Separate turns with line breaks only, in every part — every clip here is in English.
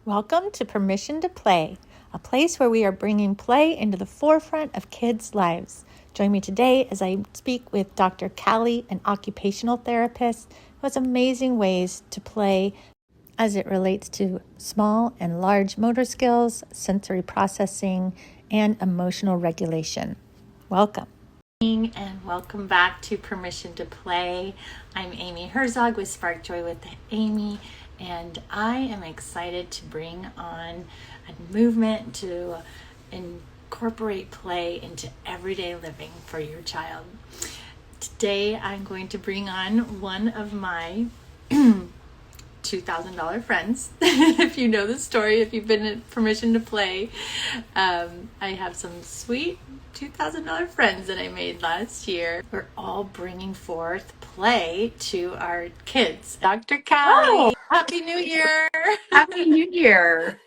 Welcome to Permission to Play, a place where we are bringing play into the forefront of kids' lives. Join me today as I speak with Dr. Calli, an occupational therapist who has amazing ways to play as it relates to small and large motor skills, sensory processing, and emotional regulation. Welcome. And welcome back to Permission to Play. I'm Amy Herzog with Spark Joy with Amy, and I am excited to bring on a movement to incorporate play into everyday living for your child. Today I'm going to bring on one of my $2,000 friends. If you know the story, if you've been at Permission to Play, I have some sweet $2,000 friends that I made last year. We're all bringing forth play to our kids. Dr. Calli, Happy New Year!
Happy New Year!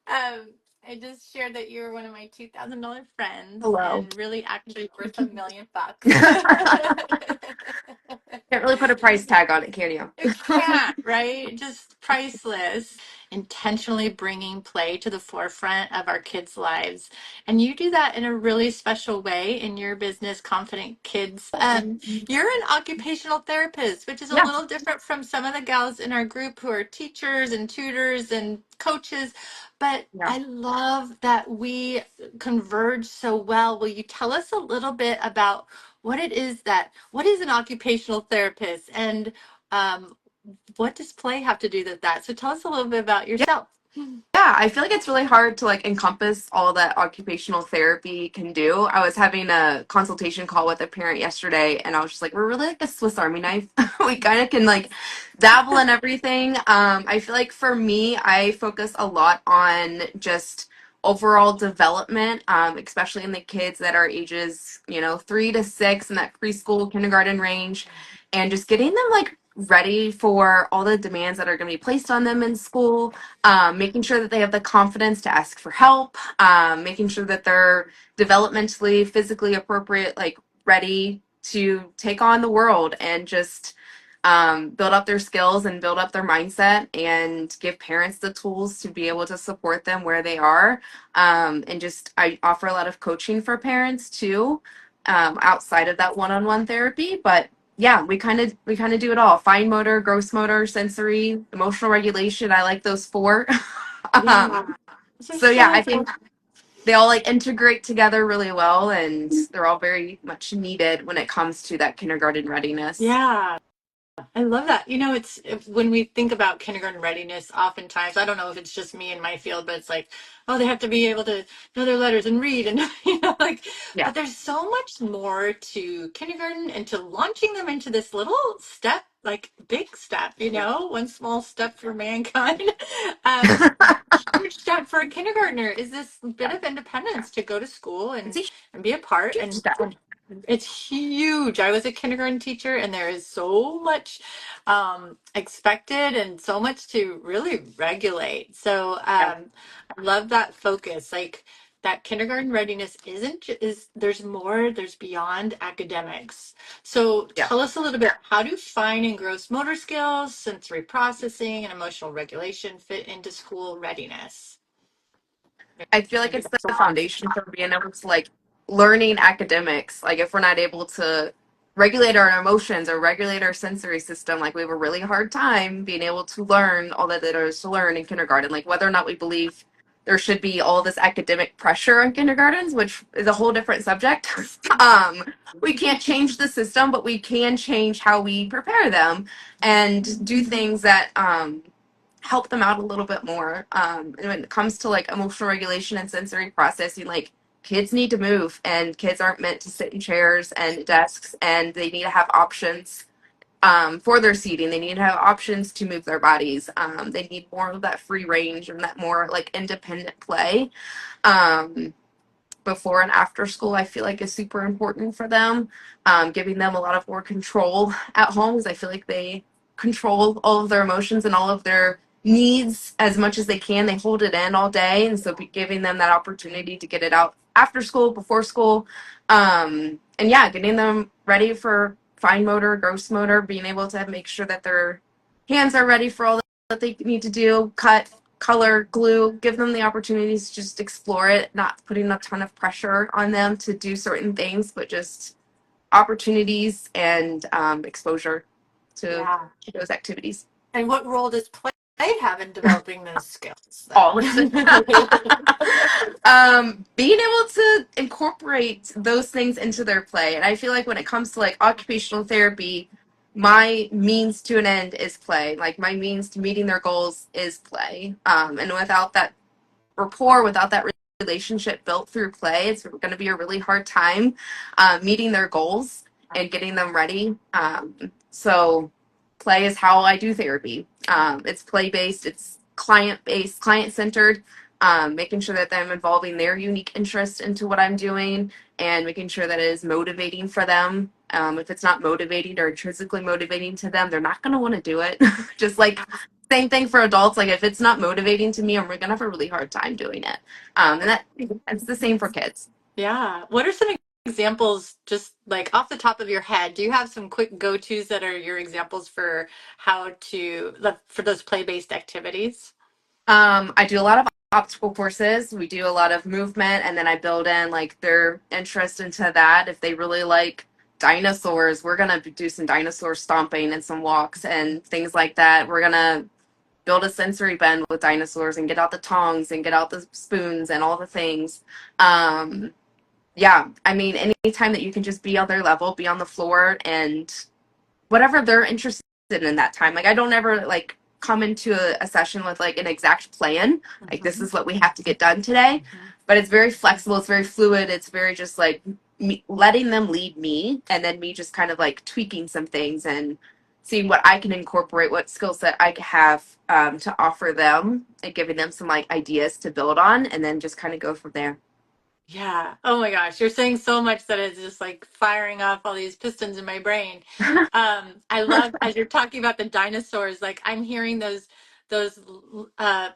I just shared that you're one of my $2,000 friends.
Hello.
And really actually worth $1 million.
Can't really put a price tag on it, can you?
You can't, right? Just priceless. Intentionally bringing play to the forefront of our kids' lives. And you do that in a really special way in your business, Confident Kids. You're an occupational therapist, which is a little different from some of the gals in our group who are teachers and tutors and coaches. But I love that we converge so well. Will you tell us a little bit about what is an occupational therapist, and what does play have to do with that? So tell us a little bit about yourself.
Yeah, I feel like it's really hard to encompass all that occupational therapy can do. I was having a consultation call with a parent yesterday, and I was just like, we're really like a Swiss Army knife. We kind of can dabble in everything. I feel like for me, I focus a lot on just overall development, especially in the kids that are ages, 3 to 6 in that preschool, kindergarten range, and just getting them ready for all the demands that are going to be placed on them in school, making sure that they have the confidence to ask for help, making sure that they're developmentally, physically appropriate, ready to take on the world and just build up their skills and build up their mindset and give parents the tools to be able to support them where they are. And just, I offer a lot of coaching for parents too, outside of that one-on-one therapy, but yeah, we kind of do it all. Fine motor, gross motor, sensory, emotional regulation. I like those four. So yeah, I think they all integrate together really well, and they're all very much needed when it comes to that kindergarten readiness.
Yeah. I love that. When we think about kindergarten readiness, oftentimes, I don't know if it's just me in my field, but it's like, oh, they have to be able to know their letters and read and,
Yeah.
but there's so much more to kindergarten and to launching them into this little step, big step, one small step for mankind. Huge step for a kindergartner is this bit of independence to go to school and be a part. And it's huge. I was a kindergarten teacher, and there is so much expected and so much to really regulate. So I love that focus. That kindergarten readiness there's more, there's beyond academics. So tell us a little bit, how do fine and gross motor skills, sensory processing, and emotional regulation fit into school readiness?
I feel like it's the foundation for being able to learning academics. If we're not able to regulate our emotions or regulate our sensory system, we have a really hard time being able to learn all that there is to learn in kindergarten. Whether or not we believe there should be all this academic pressure on kindergartens, which is a whole different subject. We can't change the system, but we can change how we prepare them and do things that help them out a little bit more. And when it comes to emotional regulation and sensory processing, kids need to move, and kids aren't meant to sit in chairs and desks, and they need to have options for their seating. They need to have options to move their bodies. They need more of that free range and that more independent play. Before and after school, I feel is super important for them. Giving them a lot of more control at home, because I feel they control all of their emotions and all of their needs as much as they can. They hold it in all day, and so giving them that opportunity to get it out after school, before school, and yeah, getting them ready for fine motor, gross motor, being able to make sure that their hands are ready for all that they need to do, cut, color, glue, give them the opportunities to just explore it, not putting a ton of pressure on them to do certain things, but just opportunities and exposure to
Yeah.
those activities.
And what role does play have in developing those skills
All of it.
then?
Being able to incorporate those things into their play. And I feel like when it comes to like occupational therapy, my means to an end is play. Like my means to meeting their goals is play. And without that rapport, without that relationship built through play, it's going to be a really hard time meeting their goals and getting them ready. So, play is how I do therapy. It's play based, it's client based, client centered, making sure that I'm involving their unique interest into what I'm doing and making sure that it is motivating for them. If it's not motivating or intrinsically motivating to them, they're not going to want to do it. Just like same thing for adults. Like if it's not motivating to me, we're gonna have a really hard time doing it. And that's the same for kids.
Yeah. What are some examples, just like off the top of your head? Do you have some quick go-tos that are your examples for how to, for those play-based activities?
I do a lot of obstacle courses. We do a lot of movement, and then I build in like their interest into that. If they really like dinosaurs, we're gonna do some dinosaur stomping and some walks and things like that. We're gonna build a sensory bend with dinosaurs and get out the tongs and get out the spoons and all the things. Um, yeah, I mean, anytime that you can just be on their level, be on the floor, and whatever they're interested in that time. Like, I don't ever like come into a session with like an exact plan. Like, this is what we have to get done today. But it's very flexible. It's very fluid. It's very just like me, letting them lead me, and then me just kind of like tweaking some things and seeing what I can incorporate, what skill set I have to offer them, and giving them some like ideas to build on, and then just kind of go from there.
Yeah. Oh my gosh, you're saying so much that it's just like firing off all these pistons in my brain. I love as you're talking about the dinosaurs, like I'm hearing those uh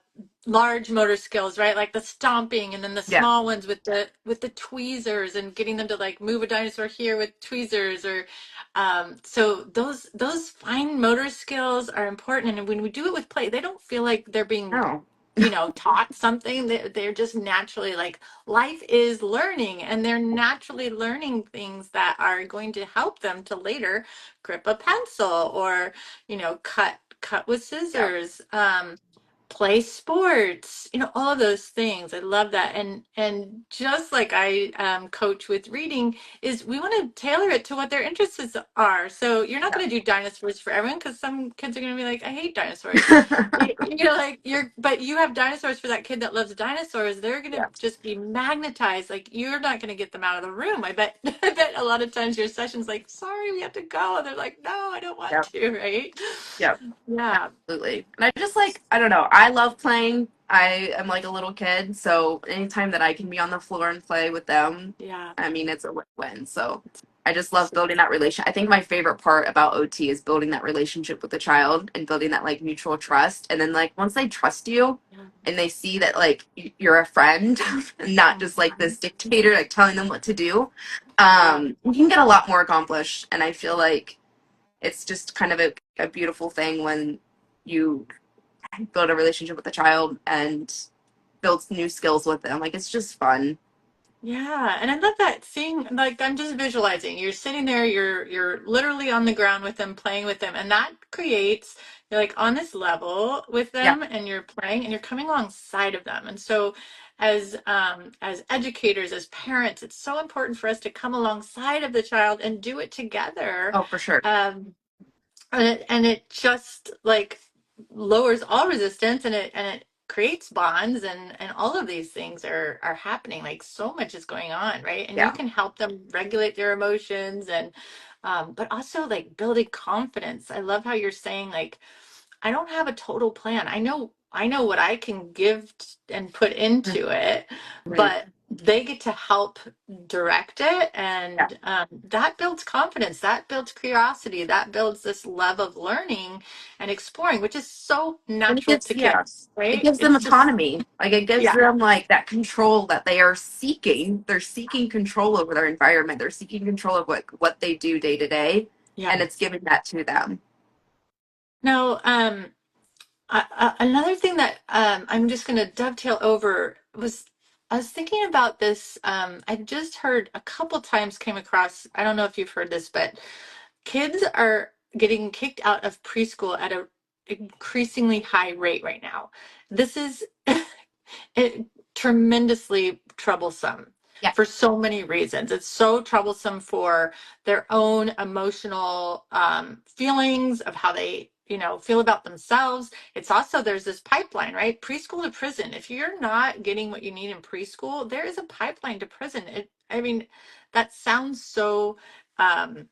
large motor skills, right? Like the stomping and then the
Yeah.
small ones with the tweezers and getting them to like move a dinosaur here with tweezers or so those fine motor skills are important and when we do it with play, they don't feel like they're being
No.
taught something. They're just naturally like life is learning and they're naturally learning things that are going to help them to later grip a pencil or cut with
Yeah.
scissors, play sports, all of those things. I love that. And just like I coach with reading is we want to tailor it to what their interests are. So you're not
Yeah.
going to do dinosaurs for everyone because some kids are going to be like, I hate dinosaurs. Like but you have dinosaurs for that kid that loves dinosaurs. They're going to
Yeah.
just be magnetized. Like you're not going to get them out of the room. I bet I bet a lot of times your session's like, sorry, we have to go. And they're like, no, I don't want
Yeah.
to, right?
Yeah.
Yeah.
Absolutely. And I just like, I don't know, I love playing. I am like a little kid, so anytime that I can be on the floor and play with them,
Yeah.
I mean, it's a win-win. So I just love building that relation. I think my favorite part about OT is building that relationship with the child and building that like mutual trust. And then like once they trust you
Yeah.
and they see that like you're a friend and not just like this dictator like telling them what to do,
Yeah.
you can get a lot more accomplished. And I feel like it's just kind of a beautiful thing when you build a relationship with a child and build new skills with them. Like it's just fun.
Yeah, and I love that seeing like I'm just visualizing. You're sitting there, you're literally on the ground with them, playing with them, and that creates you're like on this level with
Yeah.
them and you're playing and you're coming alongside of them. And so as educators, as parents, it's so important for us to come alongside of the child and do it together.
Oh, for sure.
Um, and it just like lowers all resistance and it creates bonds and all of these things are happening like so much is going on, right? And you
Yeah.
can help them regulate their emotions and but also like building confidence. I love how you're saying like I don't have a total plan. I know what I can give and put into it,
Mhm.
but they get to help direct it,
Yeah.
and that builds confidence. That builds curiosity. That builds this love of learning and exploring, which is so
And it
natural
gives,
to
yeah,
kids,
it
right?
gives them
It's just
autonomy. Like it gives
yeah,
them like that control that they are seeking. They're seeking control over their environment. They're seeking control of what they do day to day,
yeah.
and it's giving that to them.
Now, Another thing that I'm just going to dovetail over was I was thinking about this. I just heard a couple times came across, I don't know if you've heard this, but kids are getting kicked out of preschool at a increasingly high rate right now. This is it, tremendously troublesome
Yeah.
for so many reasons. It's so troublesome for their own emotional feelings of how they, feel about themselves. It's also, there's this pipeline, right? Preschool to prison. If you're not getting what you need in preschool, there is a pipeline to prison. I mean, that sounds so um,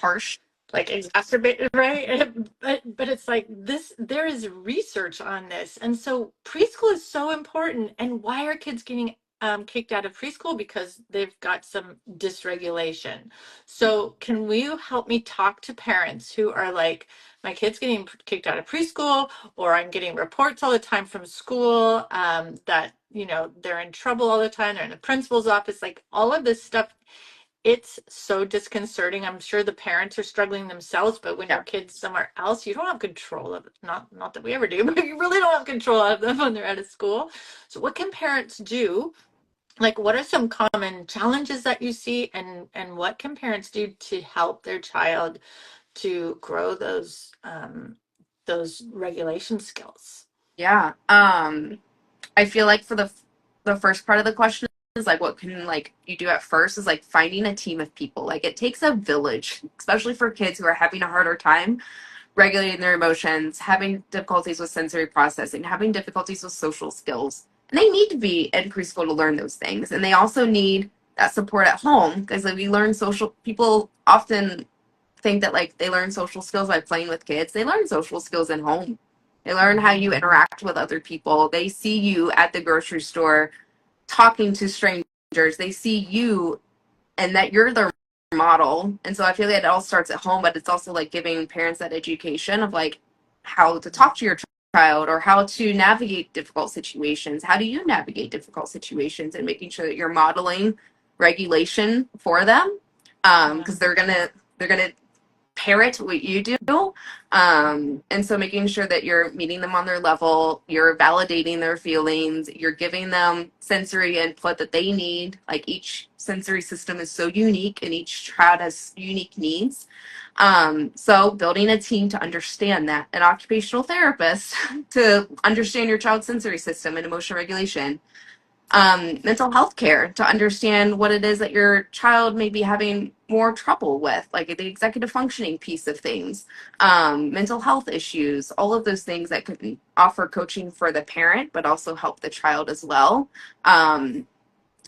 Harsh.
like exacerbated, right? But it's like this, there is research on this. And so preschool is so important. And why are kids getting kicked out of preschool? Because they've got some dysregulation. So can you help me talk to parents who are like, my kid's getting kicked out of preschool, or I'm getting reports all the time from school that, they're in trouble all the time. They're in the principal's office, like all of this stuff. It's so disconcerting. I'm sure the parents are struggling themselves, but when your
Yeah.
kid's somewhere else, you don't have control of it. Not that we ever do, but you really don't have control of them when they're out of school. So what can parents do? Like, what are some common challenges that you see, and what can parents do to help their child to grow those regulation skills?
Yeah. I feel like for the first part of the question is like what can like you do at first is like finding a team of people. Like it takes a village, especially for kids who are having a harder time regulating their emotions, having difficulties with sensory processing, having difficulties with social skills. And they need to be in preschool to learn those things. And they also need that support at home because like we learn social people often think that like they learn social skills by playing with kids. They learn social skills at home. They learn how you interact with other people. They see you at the grocery store talking to strangers. They see you and that you're their model. And so I feel like it all starts at home, but it's also like giving parents that education of like how to talk to your child or how to navigate difficult situations. How do you navigate difficult situations and making sure that you're modeling regulation for them? Because they're gonna parrot what you do. And so making sure that you're meeting them on their level, you're validating their feelings, you're giving them sensory input that they need. Like each sensory system is so unique and each child has unique needs. So building a team to understand that, an occupational therapist to understand your child's sensory system and emotional regulation, mental health care to understand what it is that your child may be having more trouble with, like the executive functioning piece of things, mental health issues, all of those things that could offer coaching for the parent, but also help the child as well. And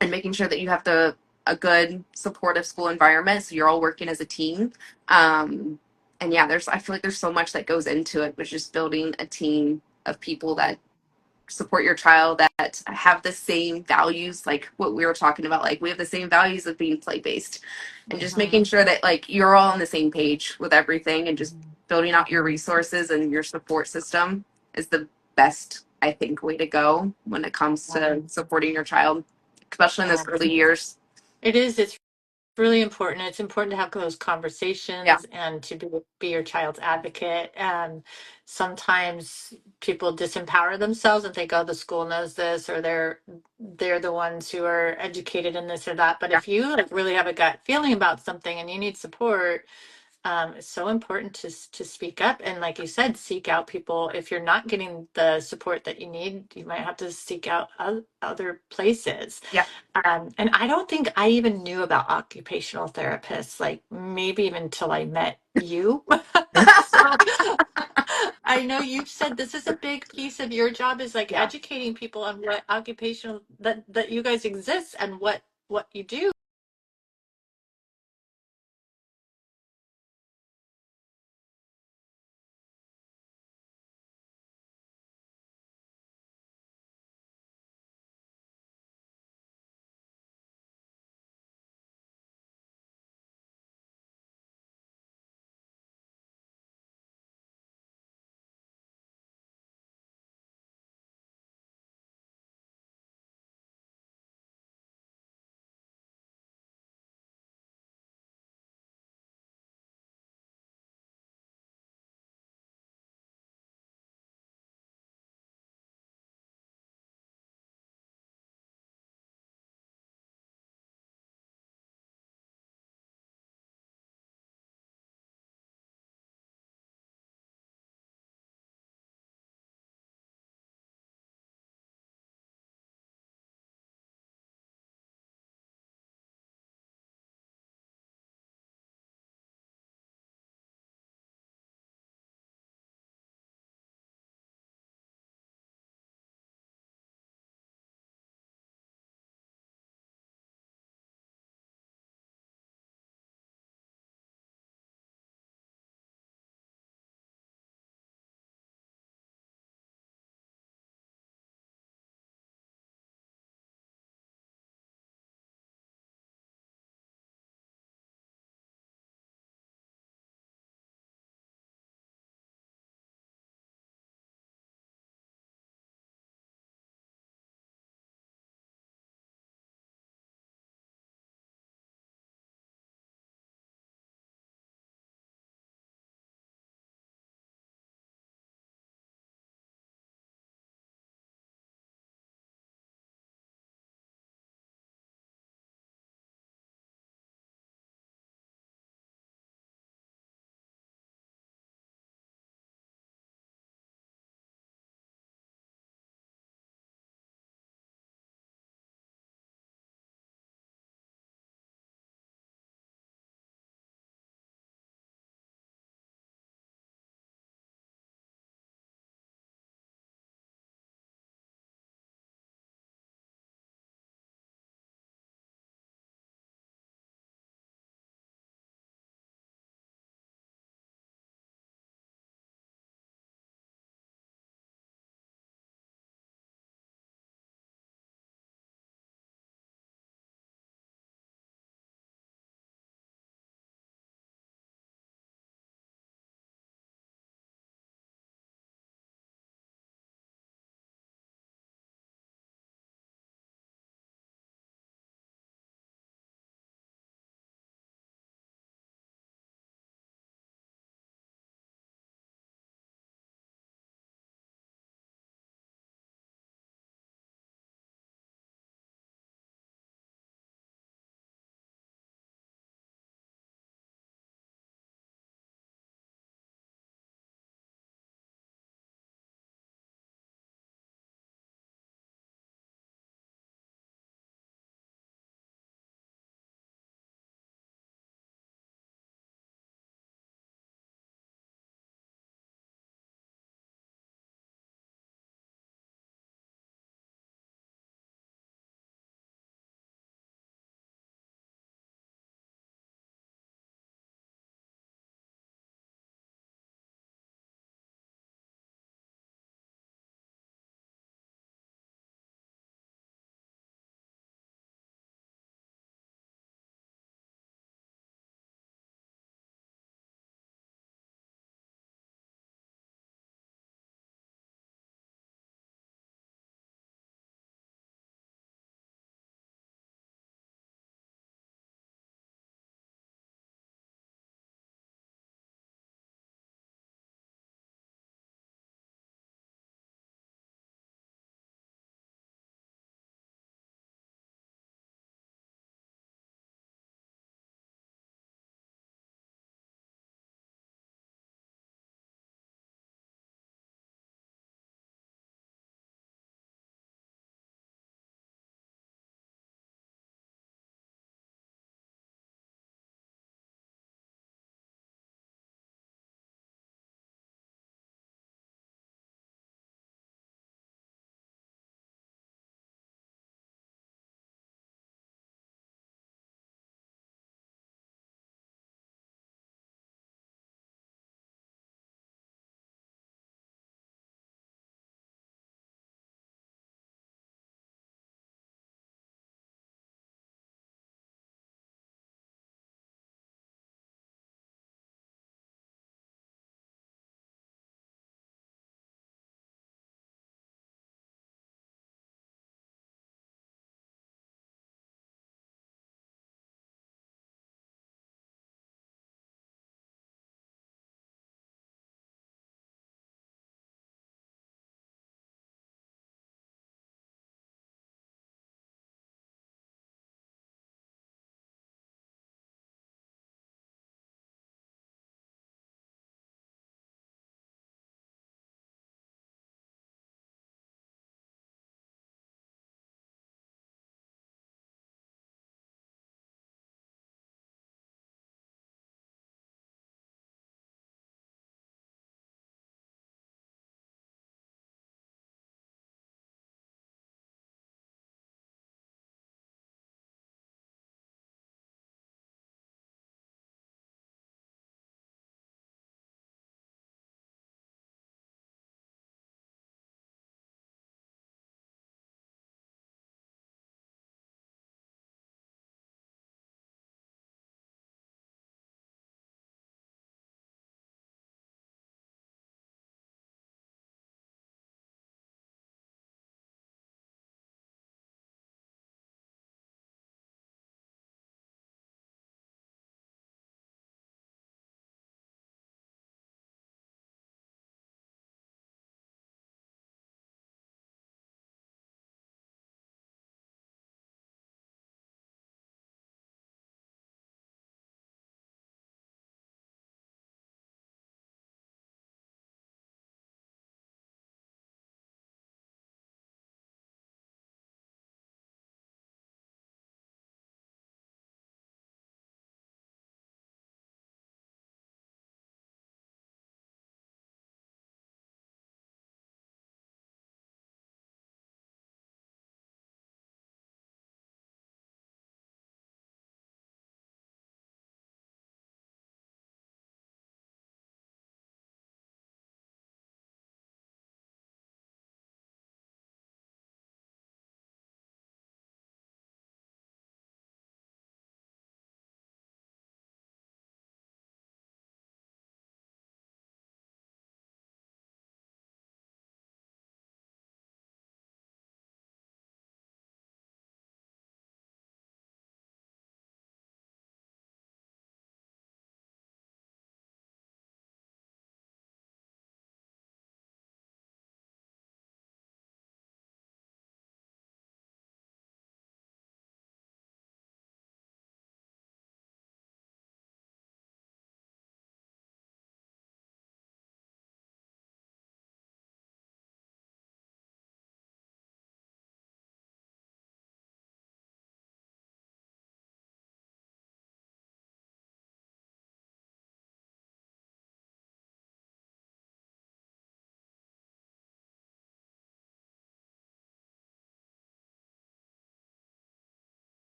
making sure that you have a good supportive school environment so you're all working as a team. And yeah, I feel like there's so much that goes into it, but just building a team of people that support your child that have the same values like what we were talking about, like we have the same values of being play based and just making sure that like you're all on the same page with everything and just building out your resources and your support system is the best, I think, way to go when it comes to supporting your child, especially in those early years.
It is. It's really important. It's important to have those
Yeah.
conversations and to be your child's advocate. And sometimes people disempower themselves and think, oh, the school knows this, or they're the ones who are educated in this or that. But
Yeah.
if you like really have a gut feeling about something and you need support, it's so important to speak up. And like you said, seek out people. If you're not getting the support that you need, you might have to seek out other places.
Yeah.
And I don't think I even knew about occupational therapists, like maybe even until I met you. So I know you've said this is a big piece of your job is like
Yeah.
educating people on what occupational that you guys exist and what you do.